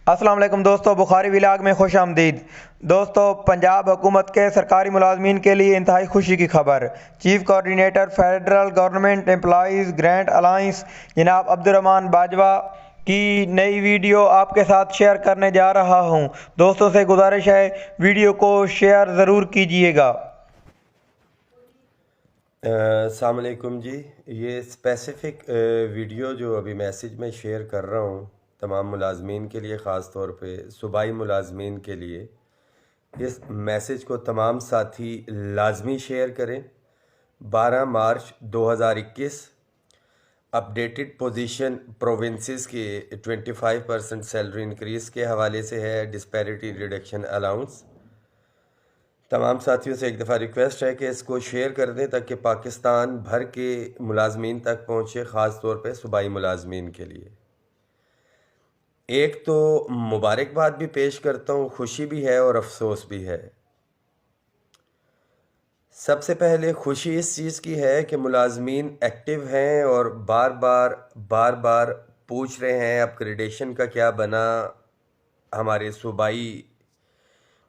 अस्सलाम वालेकुम दोस्तों, बुखारी विलाग में खुश आमदीद। दोस्तों, पंजाब हुकूमत के सरकारी मुलाजमीन के लिए इंतहाई खुशी की खबर। Chief coordinator federal government employees grand alliance जनाब अब्दुर्रहमान बाजवा की नई वीडियो आपके साथ शेयर करने जा रहा हूं। दोस्तों से गुजारिश है, वीडियो को शेयर ज़रूर कीजिएगा। अस्सलाम वालेकुम जी। ये स्पेसिफ़िक वीडियो जो अभी मैसेज में शेयर कर रहा हूँ तमाम मुलाजमीन के लिए, ख़ास तौर पे सूबाई मुलाजमीन के लिए, इस मैसेज को तमाम साथी लाजमी शेयर करें। 12 मार्च 2021 अपडेटेड पोजीशन प्रोविंसेस के 25% सैलरी इंक्रीज़ के हवाले से है, डिस्पैरिटी रिडक्शन अलाउंस। तमाम साथियों से एक दफ़ा रिक्वेस्ट है कि इसको शेयर कर दें ताकि पाकिस्तान भर के मुलाजमीन तक पहुँचे, ख़ास तौर पे सूबाई मुलाजमीन के लिए। एक तो मुबारकबाद भी पेश करता हूँ, खुशी भी है और अफसोस भी है। सबसे पहले खुशी इस चीज़ की है कि मुलाजमीन एक्टिव हैं और बार बार पूछ रहे हैं अपग्रेडेशन का क्या बना, हमारे सूबाई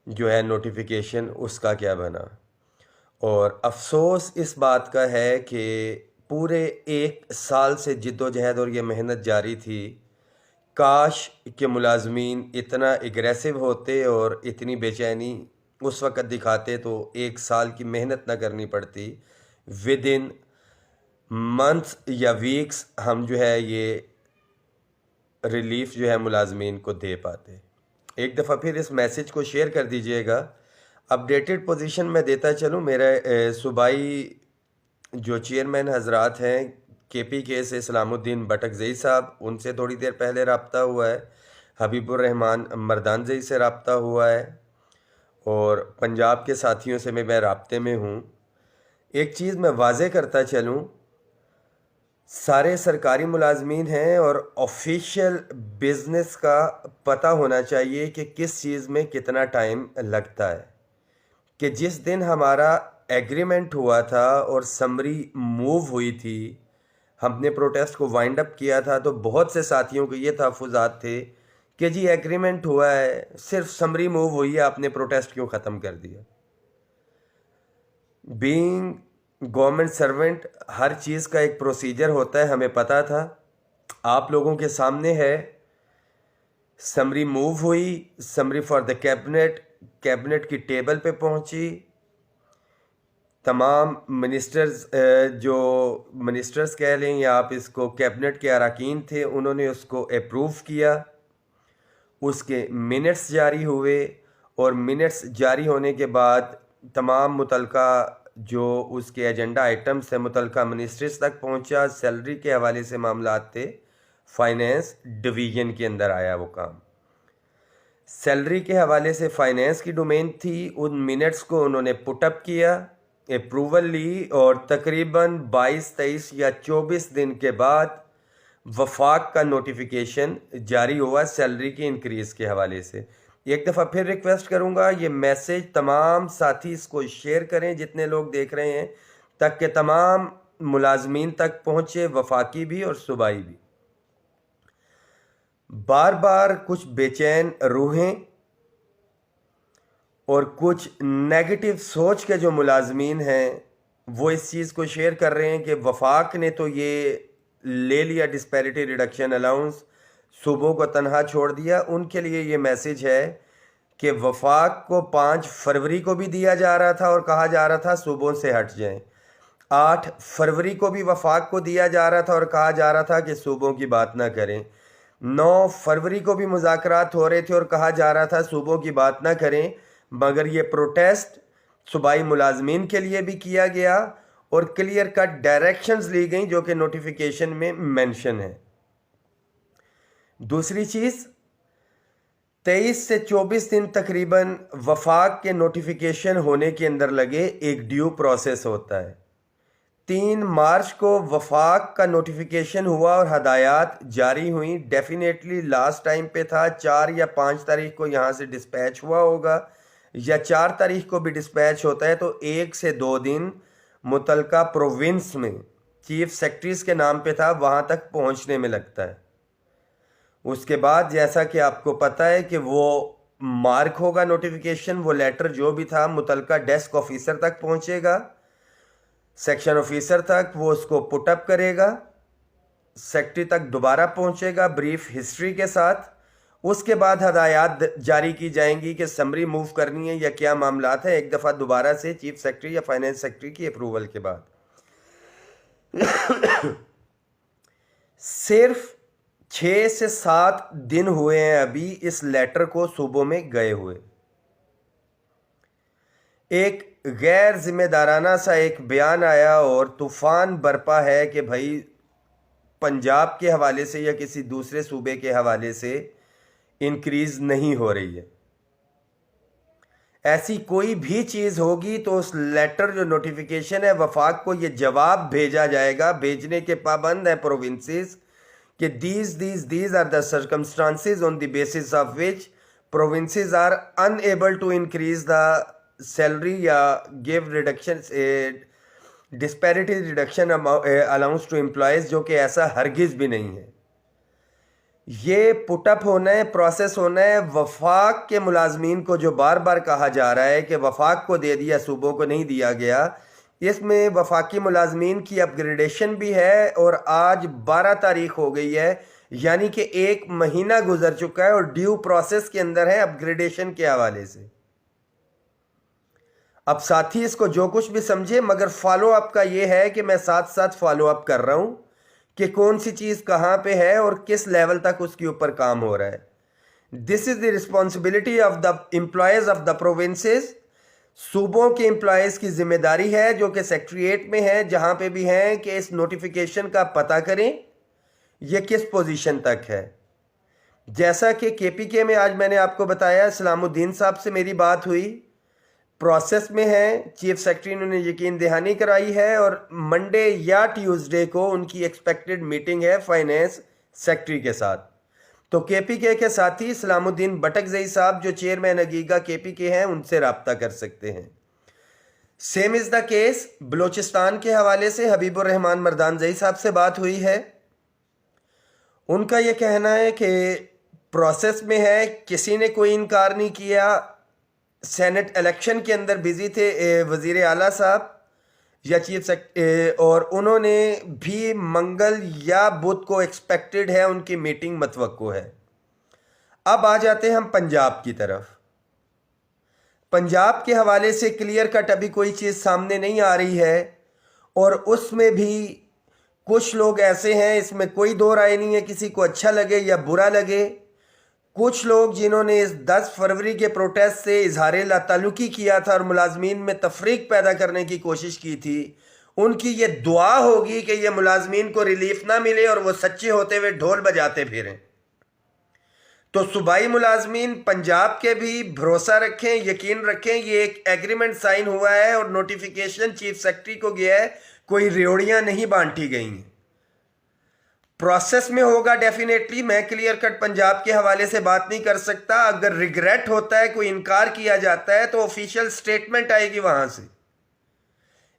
जो है नोटिफिकेशन उसका क्या बना। और अफसोस इस बात का है कि पूरे 1 साल से जिद्दोजहद और ये मेहनत जारी थी। काश के मुलाजमीन इतना एग्रेसिव होते और इतनी बेचैनी उस वक़्त दिखाते तो 1 साल की मेहनत ना करनी पड़ती। विद इन मंथ्स या वीक्स हम जो है ये रिलीफ जो है मुलाजमीन को दे पाते। एक दफ़ा फिर इस मैसेज को शेयर कर दीजिएगा। अपडेटेड पोजीशन में देता चलूँ, मेरे सूबाई जो चेयरमैन हजरात हैं KPK से सलामुद्दीन बटकजई साहब, उनसे थोड़ी देर पहले रब्ता हुआ है। हबीबुर रहमान मर्दानजई से रब्ता हुआ है और पंजाब के साथियों से मैं राब्ते में हूँ। एक चीज़ मैं वाज़े करता चलूँ, सारे सरकारी मुलाजमीन हैं और ऑफिशियल बिजनेस का पता होना चाहिए कि किस चीज़ में कितना टाइम लगता है। कि जिस दिन हमारा एग्रीमेंट हुआ था और समरी मूव हुई थी, हमने प्रोटेस्ट को वाइंड अप किया था, तो बहुत से साथियों को ये तहफ़्फ़ुज़ात थे कि जी एग्रीमेंट हुआ है, सिर्फ समरी मूव हुई है, आपने प्रोटेस्ट क्यों ख़त्म कर दिया। बीइंग गवर्नमेंट सर्वेंट हर चीज़ का एक प्रोसीजर होता है, हमें पता था। आप लोगों के सामने है, समरी मूव हुई, समरी फॉर द कैबिनेट की टेबल पे पहुंची। तमाम मिनिस्टर्स, जो मिनिस्टर्स कह लें या आप इसको कैबिनेट के अरकान थे, उन्होंने उसको अप्रूव किया। उसके मिनट्स जारी हुए और मिनट्स जारी होने के बाद तमाम मुतलका जो उसके एजेंडा आइटम्स थे मुतलका मिनिस्ट्रीज तक पहुंचा। सैलरी के हवाले से मामलात थे, फाइनेंस डिवीज़न के अंदर आया वो काम। सैलरी के हवाले से फाइनेंस की डोमेन थी, उन मिनट्स को उन्होंने पुटअप किया, अप्रूवल ली और तकरीबन 22, 23 या 24 दिन के बाद वफाक का नोटिफिकेशन जारी हुआ सैलरी की इंक्रीज़ के हवाले से। एक दफ़ा फिर रिक्वेस्ट करूँगा, ये मैसेज तमाम साथी इसको शेयर करें जितने लोग देख रहे हैं, ताकि तमाम मुलाजमीन तक पहुँचे, वफाकी भी और सूबाई भी। बार बार कुछ बेचैन रूहें और कुछ नेगेटिव सोच के जो मुलाजमीन हैं वो इस चीज़ को शेयर कर रहे हैं कि वफाक ने तो ये ले लिया डिस्पैरिटी रिडक्शन अलाउंस, सूबों को तनहा छोड़ दिया। उनके लिए ये मैसेज है कि वफाक को 5 फरवरी को भी दिया जा रहा था और कहा जा रहा था सूबों से हट जाएं। 8 फरवरी को भी वफाक को दिया जा रहा था और कहा जा रहा था कि सूबों की बात ना करें। 9 फरवरी को भी मुज़ाकरात हो रहे थे और कहा जा रहा था सूबों की बात ना करें, मगर ये प्रोटेस्ट सूबाई मुलाजमीन के लिए भी किया गया और क्लियर कट डायरेक्शंस ली गई जो कि नोटिफिकेशन में मेंशन है। दूसरी चीज़, 23 से 24 दिन तकरीबन वफाक के नोटिफिकेशन होने के अंदर लगे, एक ड्यू प्रोसेस होता है। 3 मार्च को वफाक का नोटिफिकेशन हुआ और हदायत जारी हुई। डेफिनेटली लास्ट टाइम पे था 4 या 5 तारीख को यहाँ से डिस्पैच हुआ होगा या 4 तारीख को भी डिस्पैच होता है, तो 1 से 2 दिन मुतलका प्रोविंस में चीफ सेक्रेटरीज के नाम पे था, वहाँ तक पहुँचने में लगता है। उसके बाद जैसा कि आपको पता है कि वो मार्क होगा नोटिफिकेशन, वो लेटर जो भी था मुतलका डेस्क ऑफिसर तक पहुंचेगा, सेक्शन ऑफिसर तक, वो उसको पुटअप करेगा, सेक्रेटरी तक दोबारा पहुंचेगा ब्रीफ हिस्ट्री के साथ। उसके बाद हदायत जारी की जाएंगी कि समरी मूव करनी है या क्या मामलात है, एक दफ़ा दोबारा से चीफ सेक्रेटरी या फाइनेंस सेक्रेटरी की अप्रूवल के बाद। सिर्फ 6 से 7 दिन हुए हैं अभी इस लेटर को सूबों में गए हुए। एक गैर जिम्मेदाराना सा एक बयान आया और तूफान बरपा है कि भाई पंजाब के हवाले से या किसी दूसरे सूबे के हवाले से इंक्रीज नहीं हो रही है। ऐसी कोई भी चीज़ होगी तो उस लेटर जो नोटिफिकेशन है वफाक को ये जवाब भेजा जाएगा, भेजने के पाबंद है प्रोविंसेस कि these are the circumstances on the basis of which provinces are unable to increase the salary या give reductions disparity reduction allowance to employees, जो कि ऐसा हरगिज़ भी नहीं है। ये पुटअप होना है, प्रोसेस होना है। वफाक के मुलाजमीन को जो बार बार कहा जा रहा है कि वफाक को दे दिया, सूबों को नहीं दिया गया, इसमें वफाकी मुलाजमीन की अपग्रेडेशन भी है और आज 12 तारीख हो गई है, यानी कि 1 महीना गुजर चुका है और ड्यू प्रोसेस के अंदर है अपग्रेडेशन के हवाले से। अब साथी इसको जो कुछ भी समझे, मगर फॉलो अप का ये है कि मैं साथ साथ फॉलो अप कर रहा हूँ कि कौन सी चीज़ कहाँ पे है और किस लेवल तक उसके ऊपर काम हो रहा है। This is the responsibility of the employees of the provinces. सूबों के एम्प्लॉयज़ की जिम्मेदारी है जो कि सेक्रेटरीट में है, जहाँ पे भी हैं, कि इस नोटिफिकेशन का पता करें ये किस पोजीशन तक है। जैसा कि KPK में आज मैंने आपको बताया, सलामुद्दीन साहब से मेरी बात हुई, प्रोसेस में है, चीफ सेक्रेटरी ने उन्हें यकीन दहानी कराई है और मंडे या ट्यूसडे को उनकी एक्सपेक्टेड मीटिंग है फाइनेंस सेक्रेटरी के साथ। तो KPK के साथी सलामुद्दीन बटकजई साहब जो चेयरमैन अगीगा KPK हैं, उनसे रब्ता कर सकते हैं। Same is the case Balochistan के हवाले से हबीबुर रहमान मर्दानजई साहब से बात हुई है। उनका यह कहना है कि प्रोसेस में है, किसी ने कोई इनकार नहीं किया। सेनेट इलेक्शन के अंदर बिजी थे वज़ीर आला साहब या चीफ सेक्रेटरी, और उन्होंने भी मंगल या बुध को एक्सपेक्टेड है उनकी मीटिंग मतवक्को है। अब आ जाते हैं हम पंजाब की तरफ। पंजाब के हवाले से क्लियर कट अभी कोई चीज़ सामने नहीं आ रही है और उसमें भी कुछ लोग ऐसे हैं, इसमें कोई दो राय नहीं है, किसी को अच्छा लगे या बुरा लगे। कुछ लोग जिन्होंने इस 10 फरवरी के प्रोटेस्ट से इजहार लाताल्लुकी किया था और मुलाजमीन में तफरीक पैदा करने की कोशिश की थी, उनकी ये दुआ होगी कि ये मुलाजमीन को रिलीफ ना मिले और वो सच्चे होते हुए ढोल बजाते फिरें। तो सूबाई मुलाजमीन पंजाब के भी भरोसा रखें, यकीन रखें, ये एक एग्रीमेंट साइन हुआ है और नोटिफिकेशन चीफ सेक्रेटरी को गया है, कोई रेवड़ियाँ नहीं बांटी गई हैं। प्रोसेस में होगा डेफिनेटली। मैं क्लियर कट पंजाब के हवाले से बात नहीं कर सकता। अगर रिग्रेट होता है, कोई इनकार किया जाता है, तो ऑफिशियल स्टेटमेंट आएगी वहां से।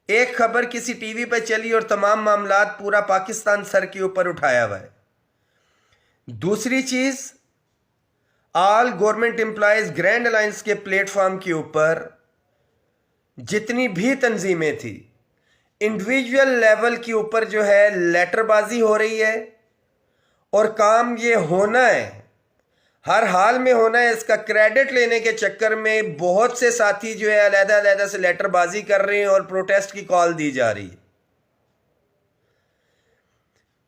एक खबर किसी टीवी पर चली और तमाम मामलात पूरा पाकिस्तान सर के ऊपर उठाया हुआ है। दूसरी चीज, all government employees grand alliance के प्लेटफॉर्म के ऊपर जितनी भी तंजीमें थी, इंडिविजुअल लेवल के ऊपर जो है लेटरबाजी हो रही है और काम ये होना है, हर हाल में होना है। इसका क्रेडिट लेने के चक्कर में बहुत से साथी जो है अलग-अलग से लेटरबाजी कर रहे हैं और प्रोटेस्ट की कॉल दी जा रही है।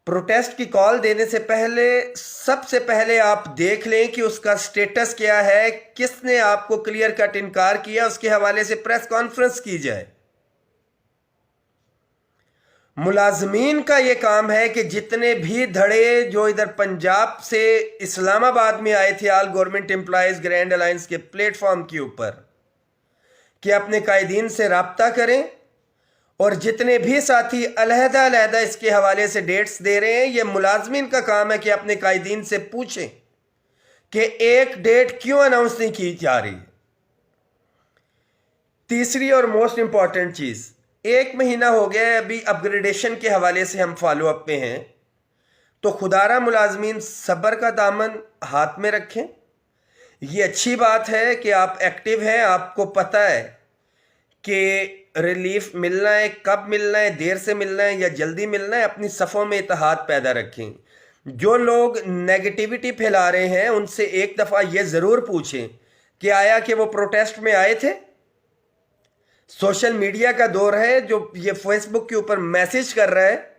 प्रोटेस्ट की कॉल देने से पहले सबसे पहले आप देख लें कि उसका स्टेटस क्या है, किसने आपको क्लियर कट इनकार किया, उसके हवाले से प्रेस कॉन्फ्रेंस की जाए। मुलाजमीन का ये काम है कि जितने भी धड़े जो इधर पंजाब से इस्लामाबाद में आए थे all government employees grand alliance के प्लेटफॉर्म के ऊपर, कि अपने कायदीन से रब्ता करें और जितने भी साथी अलहदा इसके हवाले से डेट्स दे रहे हैं, ये मुलाजमीन का काम है कि अपने कायदीन से पूछें कि एक डेट क्यों अनाउंस नहीं की जा रही। तीसरी और मोस्ट इंपॉर्टेंट चीज, 1 महीना हो गया है अभी अपग्रेडेशन के हवाले से हम फॉलो अप में हैं। तो खुदारा मुलाजमीन सब्र का दामन हाथ में रखें। ये अच्छी बात है कि आप एक्टिव हैं, आपको पता है कि रिलीफ मिलना है, कब मिलना है, देर से मिलना है या जल्दी मिलना है। अपनी सफ़ों में इत्तेहाद पैदा रखें। जो लोग नेगेटिविटी फैला रहे हैं उनसे एक दफ़ा ये ज़रूर पूछें कि आया कि वो प्रोटेस्ट में आए थे। सोशल मीडिया का दौर है, जो ये फेसबुक के ऊपर मैसेज कर रहा है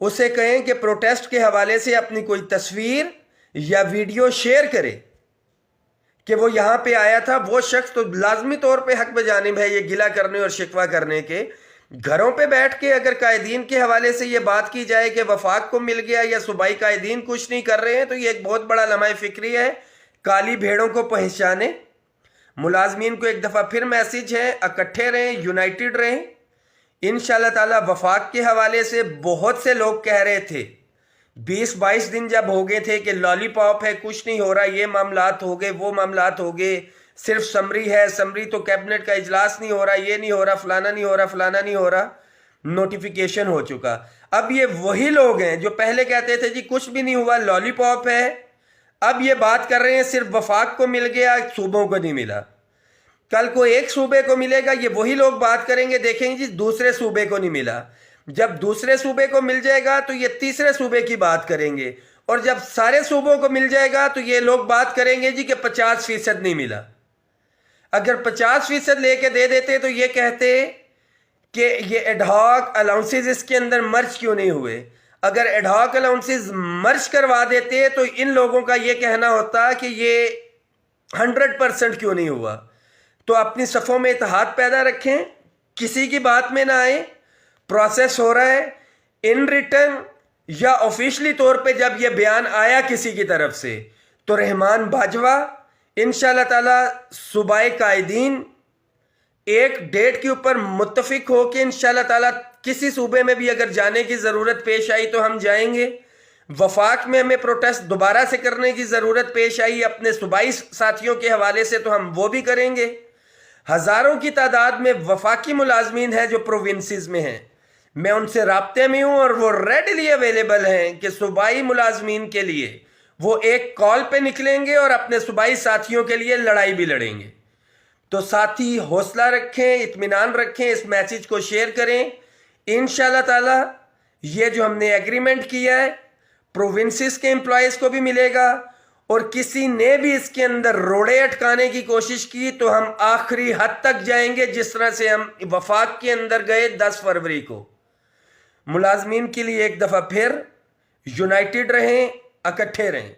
उसे कहें कि प्रोटेस्ट के हवाले से अपनी कोई तस्वीर या वीडियो शेयर करे कि वो यहाँ पे आया था। वो शख्स तो लाजमी तौर पे हक बजानिब है ये गिला करने और शिकवा करने के। घरों पे बैठ के अगर कायदीन के हवाले से ये बात की जाए कि वफाक को मिल गया या सूबाई कायदीन कुछ नहीं कर रहे हैं, तो ये एक बहुत बड़ा लम्हा फिक्री है। काली भेड़ों को पहचाने। मुलाजमीन को एक दफ़ा फिर मैसेज है, इकट्ठे रहें, यूनाइटेड रहें। इंशाअल्लाह ताला वफाक के हवाले से बहुत से लोग कह रहे थे 20-22 दिन जब हो गए थे कि लॉलीपॉप है, कुछ नहीं हो रहा, ये मामलात हो गए, वो मामलात हो गए, सिर्फ समरी है, समरी तो कैबिनेट का इजलास नहीं हो रहा, ये नहीं हो रहा, फलाना नहीं हो रहा, फलाना नहीं हो रहा, नोटिफिकेशन हो चुका। अब ये वही लोग हैं जो पहले कहते थे जी कुछ भी नहीं हुआ, लॉलीपॉप है। अब ये बात कर रहे हैं सिर्फ वफाक को मिल गया, सूबों को नहीं मिला। कल को एक सूबे को मिलेगा, ये वही लोग बात करेंगे, देखेंगे जी दूसरे सूबे को नहीं मिला। जब दूसरे सूबे को मिल जाएगा तो ये तीसरे सूबे की बात करेंगे, और जब सारे सूबों को मिल जाएगा तो ये लोग बात करेंगे जी कि 50% नहीं मिला। अगर 50% लेके दे देते तो ये कहते कि ये एडहॉक अलाउंसेस इसके अंदर मर्ज क्यों नहीं हुए। अगर एडहॉक अलाउंसेस मर्ज करवा देते तो इन लोगों का ये कहना होता कि ये 100% क्यों नहीं हुआ। तो अपनी सफ़ों में इत्तेहाद पैदा रखें, किसी की बात में ना आए। प्रोसेस हो रहा है इन रिटर्न या ऑफिशियली तौर पे। जब ये बयान आया किसी की तरफ से तो रहमान बाजवा इंशाअल्लाह ताला सूबाई कायदीन एक डेट के ऊपर मुत्तफिक हो के इंशाअल्लाह ताला किसी सूबे में भी अगर जाने की ज़रूरत पेश आई तो हम जाएंगे। वफाक में हमें प्रोटेस्ट दोबारा से करने की ज़रूरत पेश आई अपने सूबाई साथियों के हवाले से तो हम वो भी करेंगे। हज़ारों की तादाद में वफाकी मुलाजमीन हैं जो प्रोविंसेस में हैं, मैं उनसे राब्ते में हूँ और वो रेडली अवेलेबल हैं कि सूबाई मुलाजमीन के लिए वो एक कॉल पे निकलेंगे और अपने सूबाई साथियों के लिए लड़ाई भी लड़ेंगे। तो साथी हौसला रखें, इत्मीनान रखें, इस मैसेज को शेयर करें। इंशाअल्लाह ताला ये जो हमने एग्रीमेंट किया है प्रोविंसेस के एम्प्लॉयज़ को भी मिलेगा, और किसी ने भी इसके अंदर रोड़े अटकाने की कोशिश की तो हम आखिरी हद तक जाएंगे, जिस तरह से हम वफाक के अंदर गए 10 फरवरी को। मुलाजमीन के लिए एक दफ़ा फिर यूनाइटेड रहें, इकट्ठे रहें।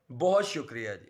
बहुत शुक्रिया जी।